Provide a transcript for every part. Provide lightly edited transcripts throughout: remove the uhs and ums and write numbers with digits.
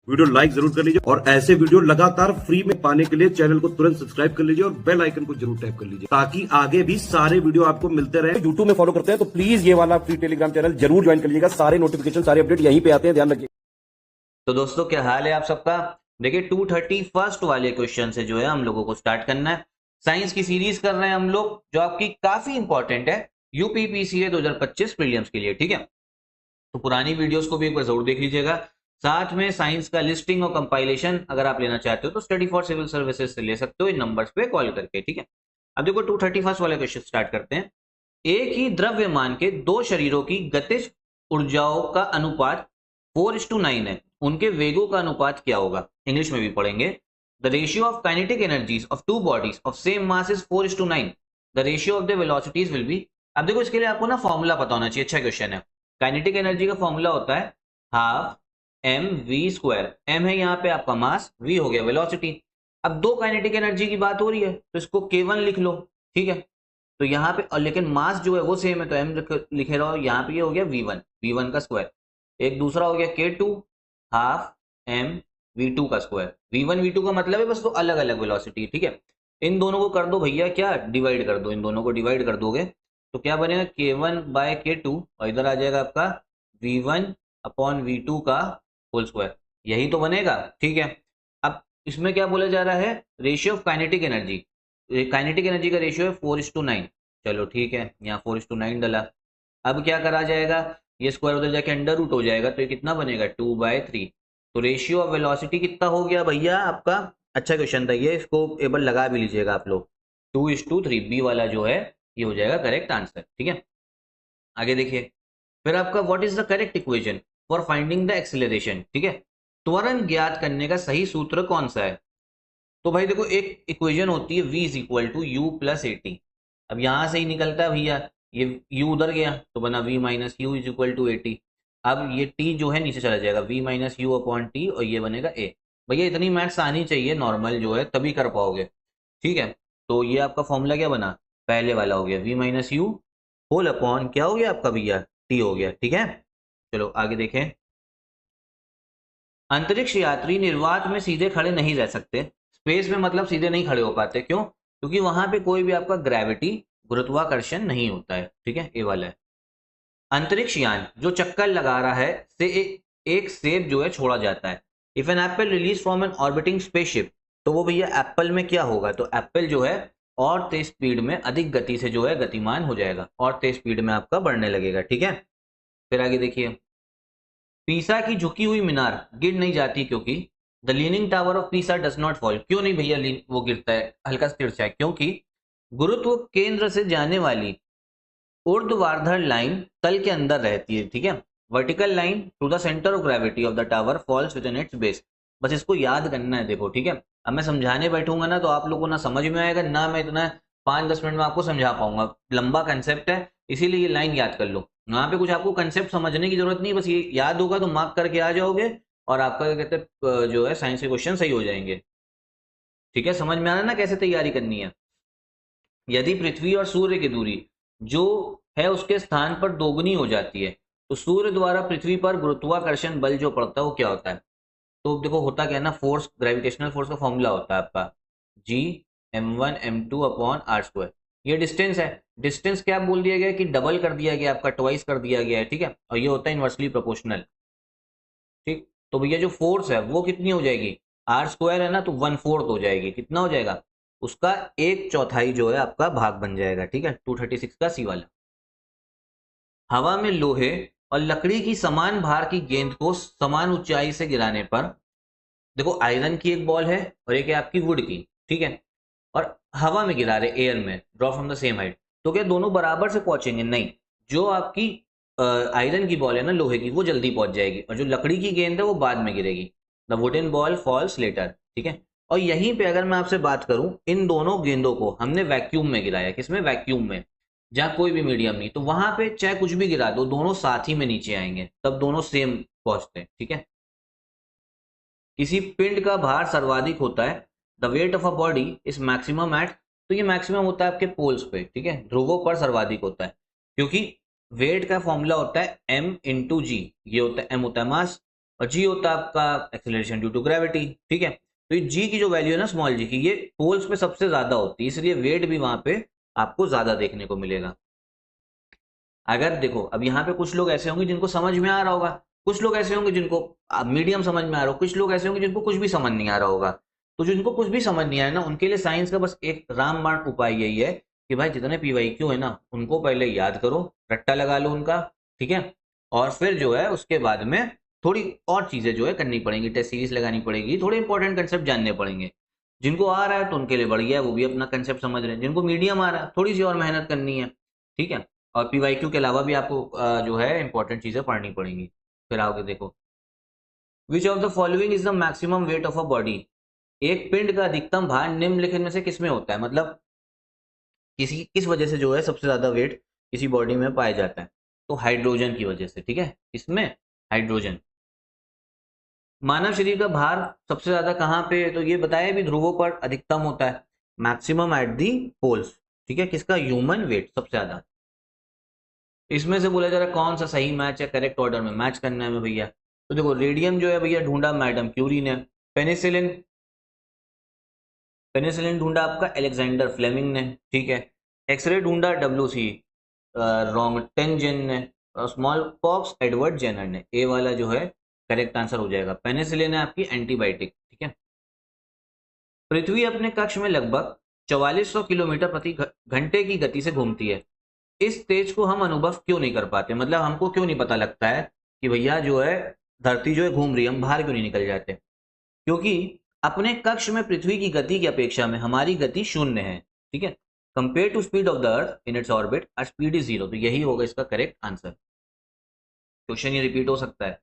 Video like जरूर कर लीजिए और ऐसे वीडियो लगातार फ्री में पाने के लिए चैनल को तुरंत सब्सक्राइब कर लीजिए और बेल आइकन को जरूर टैप कर लीजिए ताकि आगे भी सारे वीडियो आपको मिलते रहे। यूट्यूब में फॉलो करते हैं तो प्लीज ये वाला फ्री टेलीग्राम चैनल जरूर ज्वाइन कर लीजिएगा। सारे नोटिफिकेशन सारे अपडेट यहीं पे आते हैं, ध्यान रखिए। तो दोस्तों क्या हाल है आप सबका। देखिए 231 वाले क्वेश्चन से जो है हम लोगों को स्टार्ट करना है। साइंस की सीरीज कर रहे हैं हम लोग जो आपकी काफी इंपॉर्टेंट है यूपीपीसीए 2025 प्रीलिम्स के लिए। ठीक है, तो पुरानी वीडियोस को भी एक बार जरूर देख लीजिएगा। साथ में साइंस का लिस्टिंग और कंपाइलेशन अगर आप लेना चाहते हो तो स्टडी फॉर सिविल सर्विसेज से ले सकते हो इन नंबर्स पे कॉल करके। ठीक है, अब देखो 231 वाले क्वेश्चन स्टार्ट करते हैं। एक ही द्रव्यमान के दो शरीरों की गतिज ऊर्जाओं का अनुपात 4:9 है, उनके वेगों का अनुपात क्या होगा। इंग्लिश में भी पढ़ेंगे। The ratio of kinetic energies of two bodies of same mass is 4:9। The ratio of the velocities will be. अब देखो इसके लिए आपको ना फॉर्मूला पता होना चाहिए। अच्छा क्वेश्चन है। काइनेटिक एनर्जी का फॉर्मूला होता है half M V square. M है यहाँ पे आपका मास, वी हो गया वेलोसिटी। अब दो काइनेटिक एनर्जी की बात हो रही है तो इसको K1 लिख लो। ठीक है, तो यहाँ पे और लेकिन मास जो है वो सेम है तो एम लिखे रहो। यहाँ पे ये हो गया V1, V1 का स्क्वायर। एक दूसरा हो गया K2 हाफ एम V2 का स्क्वायर। V1 V2 का मतलब है बस दो अलग अलग वेलोसिटी। ठीक है, इन दोनों को कर दो भैया क्या, डिवाइड कर दो। इन दोनों को डिवाइड कर दोगे तो क्या बनेगा K1 बाय K2 और इधर आ जाएगा आपका V1 अपॉन V2 का होल स्क्वायर। यही तो बनेगा। ठीक है, अब इसमें क्या बोला जा रहा है, ratio of kinetic energy. Kinetic energy का रेशियो है 4:9। चलो ठीक है, यहाँ 4:9 डला। अब क्या करा जाएगा, ये स्क्वायर उधर जाके अंडर रूट हो जाएगा तो ये कितना बनेगा 2/3। तो रेशियो ऑफ वेलोसिटी कितना हो गया भैया आपका। अच्छा क्वेश्चन था ये, इसको एक बार लगा भी लीजिएगा आप लोग। 2:3 बी वाला जो है ये हो जाएगा करेक्ट आंसर। ठीक है, आगे देखिए। फिर आपका what is the correct equation for finding the acceleration. ठीक है, त्वरण ज्ञात करने का सही सूत्र कौन सा है। तो भाई देखो एक इक्वेशन होती है v is equal to U plus A T. अब यहां से ही निकलता है भैया, ये u उधर गया तो बना v minus U is equal to A T. अब ये t जो है नीचे चला जाएगा, v minus U upon T और ये बनेगा a। भैया इतनी मैथ्स आनी चाहिए नॉर्मल जो है तभी कर पाओगे। ठीक है, तो ये आपका फॉर्मूला क्या बना, पहले वाला हो गया v minus U whole upon क्या हो गया आपका भैया t हो गया। ठीक है, चलो आगे देखें। अंतरिक्ष यात्री निर्वात में सीधे खड़े नहीं रह सकते। स्पेस में मतलब सीधे नहीं खड़े हो पाते, क्यों, क्योंकि वहां पे कोई भी आपका ग्रेविटी गुरुत्वाकर्षण नहीं होता है। ठीक है, ये वाला है। अंतरिक्ष यान जो चक्कर लगा रहा है से एक सेब जो है छोड़ा जाता है। If an apple release from an orbiting spaceship, तो वो भैया एप्पल में क्या होगा, तो एप्पल जो है और तेज स्पीड में अधिक गति से जो है गतिमान हो जाएगा और तेज स्पीड में आपका बढ़ने लगेगा। ठीक है, फिर आगे देखिए। पीसा की झुकी हुई मीनार गिर नहीं जाती क्योंकि the leaning tower of Pisa does not fall. क्यों नहीं भैया वो गिरता है, हल्का सा तिरछा है, क्योंकि गुरुत्व केंद्र से जाने वाली ऊर्ध्वाधर लाइन तल के अंदर रहती है। ठीक है, vertical line to the centre of gravity of the tower falls within its base. बस इसको याद करना है। देखो ठीक है, अब मैं समझाने बैठूंगा ना तो आप लोगों को ना समझ में आएगा ना, मैं इतना 5-10 मिनट में आपको समझा पाऊंगा। लंबा कंसेप्ट है इसीलिए ये लाइन याद कर लो। वहां पे कुछ आपको कंसेप्ट समझने की जरूरत नहीं, बस ये याद होगा तो मार्क करके आ जाओगे और आपका क्या कहते हैं जो है साइंस के क्वेश्चन सही हो जाएंगे। ठीक है, समझ में आना ना कैसे तैयारी करनी है। यदि पृथ्वी और सूर्य की दूरी जो है उसके स्थान पर दोगुनी हो जाती है तो सूर्य द्वारा पृथ्वी पर गुरुत्वाकर्षण बल जो पड़ता है वो क्या होता है। तो देखो होता क्या है ना, फोर्स, ग्रेविटेशनल फोर्स का फॉर्मूला होता है आपका G m1 m2 upon R square. ये डिस्टेंस है, डिस्टेंस क्या बोल दिया गया कि डबल कर दिया गया आपका, ट्वाइस कर दिया गया है। ठीक है, और ये होता है इनवर्सली प्रोपोर्शनल। ठीक, तो भैया जो फोर्स है वो कितनी हो जाएगी, आर स्क्वायर है ना तो 1/4 हो जाएगी। कितना हो जाएगा, उसका 1/4 जो है आपका भाग बन जाएगा। ठीक है, 236 का सी वाला। हवा में लोहे और लकड़ी की समान भार की गेंद को समान ऊंचाई से गिराने पर, देखो आयरन की एक बॉल है और एक है आपकी वुड की। ठीक है, और हवा में गिरा रहे एयर में, draw from the same height, तो क्या दोनों बराबर से पहुंचेंगे, नहीं। जो आपकी आयरन की बॉल है ना लोहे की, वो जल्दी पहुंच जाएगी और जो लकड़ी की गेंद है वो बाद में गिरेगी। The wooden ball falls later. ठीक है, और यहीं पे अगर मैं आपसे बात करूं, इन दोनों गेंदों को हमने वैक्यूम में गिराया। किसमें, वैक्यूम में, जहां कोई भी मीडियम नहीं, तो वहां पे चाहे कुछ भी गिरा दो दोनों साथ ही में नीचे आएंगे, तब दोनों सेम पहुंचते हैं। ठीक है, किसी पिंड का भार सर्वाधिक होता है, the weight of a body is maximum at, तो ये मैक्सिमम होता है आपके पोल्स पे। ठीक है, ध्रुवों पर सर्वाधिक होता है क्योंकि वेट का फॉर्मूला होता है m इंटू जी। ये होता है m होता है मास और जी होता है आपका एक्सेलरेशन ड्यू टू ग्रेविटी, ठीक है। तो ये जी की जो वैल्यू है ना स्मॉल जी की, ये पोल्स पे सबसे ज्यादा होती है, इसलिए वेट भी वहां पे आपको ज्यादा देखने को मिलेगा। अगर देखो अब यहाँ पे कुछ लोग ऐसे होंगे जिनको समझ में आ रहा होगा, कुछ लोग ऐसे होंगे जिनको मीडियम समझ में आ रहा हो, कुछ लोग ऐसे होंगे जिनको कुछ भी समझ नहीं आ रहा होगा। तो जिनको कुछ भी समझ नहीं आया ना, उनके लिए साइंस का बस एक रामबाण उपाय यही है कि भाई जितने पीवाईक्यू है ना उनको पहले याद करो, रट्टा लगा लो उनका, ठीक है। और फिर जो है उसके बाद में थोड़ी और चीजें जो है करनी पड़ेंगी, टेस्ट सीरीज लगानी पड़ेगी, थोड़े इंपॉर्टेंट कंसेप्ट जानने पड़ेंगे। जिनको आ रहा है तो उनके लिए बढ़िया है, वो भी अपना कंसेप्ट समझ रहे हैं। जिनको मीडियम आ रहा है थोड़ी सी और मेहनत करनी है, ठीक है। और पीवाईक्यू के अलावा भी आपको जो है इंपॉर्टेंट चीजें पढ़नी पड़ेंगी। फिर आओगे देखो, which of the following is the maximum weight of a body. एक पिंड का अधिकतम भार निम्नलिखित में से किसमें होता है, मतलब किस वजह से जो है सबसे ज्यादा वेट किसी बॉडी में पाया जाता है। तो हाइड्रोजन की वजह से, ठीक है। इसमें हाइड्रोजन। मानव शरीर का भार सबसे ज्यादा कहाँ पे, तो ये बताया भी ध्रुवों पर अधिकतम होता है, मैक्सिमम एट दी पोल्स, ठीक है। किसका, ह्यूमन वेट सबसे ज्यादा। इसमें से बोला जा रहा है कौन सा सही मैच है, करेक्ट ऑर्डर में मैच करना है हमें भैया। तो देखो रेडियम जो है भैया ढूंढा मैडम क्यूरी ने, पेनिसिलिन, पेनिसिलिन ढूंढा आपका एलेक्जेंडर फ्लेमिंग ने, ठीक है। एक्सरे ढूंढा डब्ल्यूसी रोंगटेंजेन ने, स्मॉल पॉक्स एडवर्ड जेनर ने। ए वाला जो है करेक्ट आंसर हो जाएगा। पेनिसिलिन है आपकी एंटीबायोटिक, ठीक है। पृथ्वी अपने कक्ष में लगभग 4400 किलोमीटर प्रति घंटे की गति से घूमती है। इस तेज को हम अनुभव क्यों नहीं कर पाते, मतलब हमको क्यों नहीं पता लगता है कि भैया जो है धरती जो है घूम रही है, हम बाहर क्यों नहीं निकल जाते। क्योंकि अपने कक्ष में पृथ्वी की गति की अपेक्षा में हमारी गति शून्य है, ठीक है। Compare to speed of the earth in its orbit our speed is 0। तो यही होगा इसका करेक्ट आंसर। क्वेश्चन ये रिपीट हो सकता है।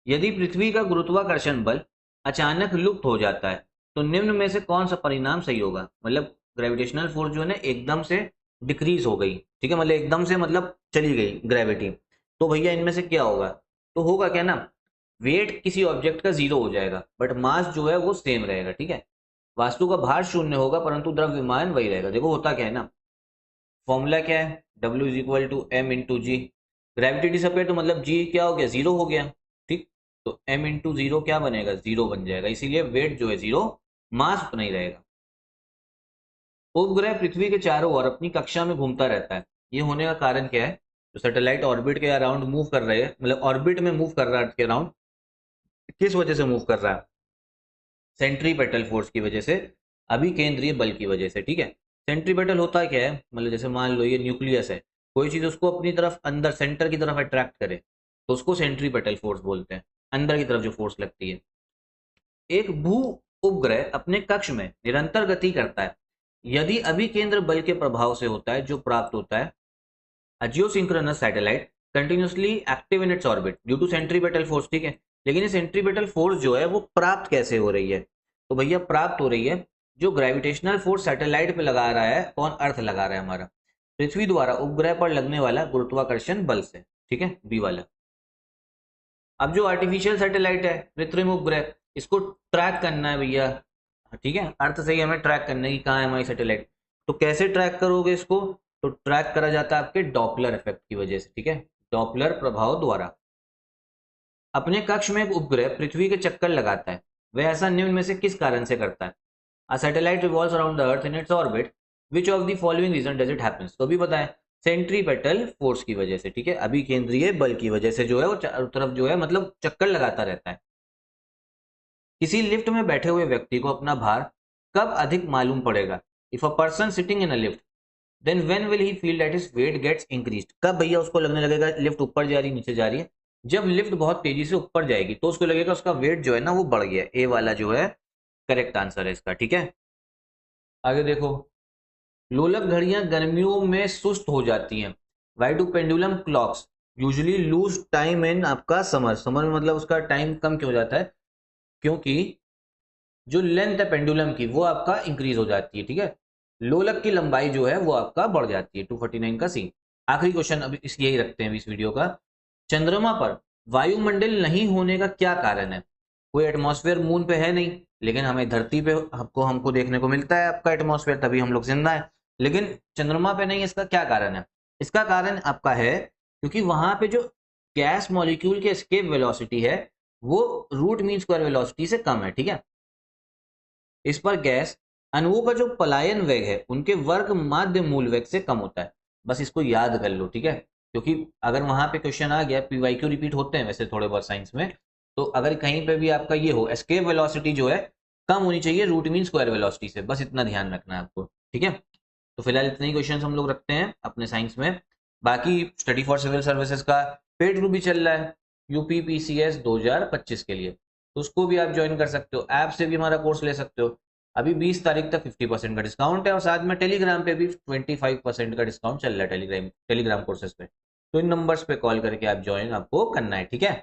यदि पृथ्वी का गुरुत्वाकर्षण बल अचानक लुप्त हो जाता है तो निम्न में से कौन सा परिणाम सही होगा, मतलब ग्रेविटेशनल फोर्स जो है ना एकदम से डिक्रीज हो गई, ठीक है, मतलब एकदम से मतलब चली गई ग्रेविटी। तो भैया इनमें से क्या होगा, तो होगा क्या ना, वेट किसी ऑब्जेक्ट का 0 हो जाएगा बट मास जो है वो सेम रहेगा, ठीक है। वास्तु का भार शून्य होगा परंतु द्रव्यमान वही रहेगा। देखो होता क्या है ना, फॉर्मूला क्या है, W is equal to M into G. Gravity disappear तो मतलब जी क्या हो गया, 0 हो गया, ठीक। तो m इंटू 0 क्या बनेगा, 0 बन जाएगा, इसीलिए वेट जो है 0, मास उतना ही रहेगा। उपग्रह पृथ्वी के चारों ओर अपनी कक्षा में घूमता रहता है, ये होने का कारण क्या है। तो सैटेलाइट ऑर्बिट के अराउंड मूव कर रहे हैं, मतलब ऑर्बिट में मूव कर रहा है के अराउंड, किस वजह से मूव कर रहा है, सेंट्रीपेटल फोर्स की वजह से, अभिकेंद्रीय बल की वजह से, ठीक है। सेंट्रीपेटल होता क्या है, मतलब जैसे मान लो ये न्यूक्लियस है, कोई चीज उसको अपनी तरफ अंदर सेंटर की तरफ अट्रैक्ट करे तो उसको सेंट्रीपेटल फोर्स बोलते हैं, अंदर की तरफ जो फोर्स लगती है। एक भू उपग्रह अपने कक्ष में निरंतर गति करता है यदि अभिकेंद्र बल के प्रभाव से होता है जो प्राप्त होता है। A geosynchronous satellite continuously active in its orbit due to centripetal force, ठीक है। लेकिन ये सेंट्रीपेटल फोर्स जो है वो प्राप्त कैसे हो रही है, तो भैया प्राप्त हो रही है जो ग्रेविटेशनल फोर्स सैटेलाइट पे लगा रहा है, कौन, अर्थ लगा रहा है हमारा, पृथ्वी द्वारा उपग्रह पर लगने वाला गुरुत्वाकर्षण बल से, ठीक है, बी वाला। अब जो आर्टिफिशियल सैटेलाइट है, कृत्रिम उपग्रह, इसको ट्रैक करना है भैया, ठीक है, अर्थ से ही हमें ट्रैक करना है कि कहाँ है हमारी सैटेलाइट। तो कैसे ट्रैक करोगे इसको, तो ट्रैक करा जाता है आपके डॉपलर इफेक्ट की वजह से, ठीक है, डॉपलर प्रभाव द्वारा। अपने कक्ष में एक उपग्रह पृथ्वी के चक्कर लगाता है, वह ऐसा निम्न में से किस कारण से करता है। A satellite revolves around the earth in its orbit, which of the following reason does it happens. तो भी बताएं, सेंट्रीपेटल फोर्स की वजह से, ठीक है, अभी केंद्रीय बल की वजह से जो है वो चारों तरफ जो है मतलब चक्कर लगाता रहता है। किसी लिफ्ट में बैठे हुए व्यक्ति को अपना भार कब अधिक मालूम पड़ेगा, if a person sitting in a lift then when will he feel that his weight gets increased. कब भैया उसको लगने लगेगा लिफ्ट ऊपर जा रही है नीचे जा रही है, जब लिफ्ट बहुत तेजी से ऊपर जाएगी तो उसको लगेगा उसका वेट जो है ना वो बढ़ गया। ए वाला जो है करेक्ट आंसर है इसका, ठीक है। आगे देखो, लोलक घड़ियां गर्मियों में सुस्त हो जाती हैं, why do pendulum clocks usually lose time in आपका समर। समर में मतलब उसका टाइम कम क्यों हो जाता है, क्योंकि जो लेंथ है पेंडुलम की वो आपका इंक्रीज हो जाती है, ठीक है। लोलक की लंबाई जो है वो आपका बढ़ जाती है, 249 का सी। आखिरी क्वेश्चन अभी इस यही रखते हैं इस वीडियो का। चंद्रमा पर वायुमंडल नहीं होने का क्या कारण है। कोई एटमॉस्फेयर मून पे है नहीं, लेकिन हमें धरती पे हमको देखने को मिलता है आपका एटमॉस्फेयर, तभी हम लोग जिंदा है। लेकिन चंद्रमा पे नहीं, इसका क्या कारण है, इसका कारण आपका है क्योंकि वहां पे जो गैस मॉलिक्यूल के एस्केप वेलोसिटी है वो रूट मीन स्क्वायर वेलोसिटी से कम है, ठीक है। इस पर गैस अणुओं का जो पलायन वेग है उनके वर्ग माध्य मूल वेग से कम होता है। बस इसको याद कर लो, ठीक है, क्योंकि अगर वहां पे क्वेश्चन आ गया, पीवाईक्यू रिपीट होते हैं वैसे थोड़े बहुत साइंस में, तो अगर कहीं पे भी आपका ये हो एस्केप वेलोसिटी जो है कम होनी चाहिए रूट मीन स्क्वायर वेलोसिटी से, बस इतना ध्यान रखना है आपको, ठीक है। तो फिलहाल इतने ही क्वेश्चन हम लोग रखते हैं अपने साइंस में। बाकी स्टडी फॉर सिविल सर्विसेज का पेड ग्रुप भी चल रहा है यूपीपीसीएस 2025 के लिए, तो उसको भी आप ज्वाइन कर सकते हो, ऐप से भी हमारा कोर्स ले सकते हो। अभी 20 तारीख तक 50% का डिस्काउंट है, और साथ में टेलीग्राम पे भी 25% का डिस्काउंट चल रहा है टेलीग्राम कोर्सेज पे। तो इन नंबर्स पे कॉल करके आप ज्वाइन आपको करना है, ठीक है।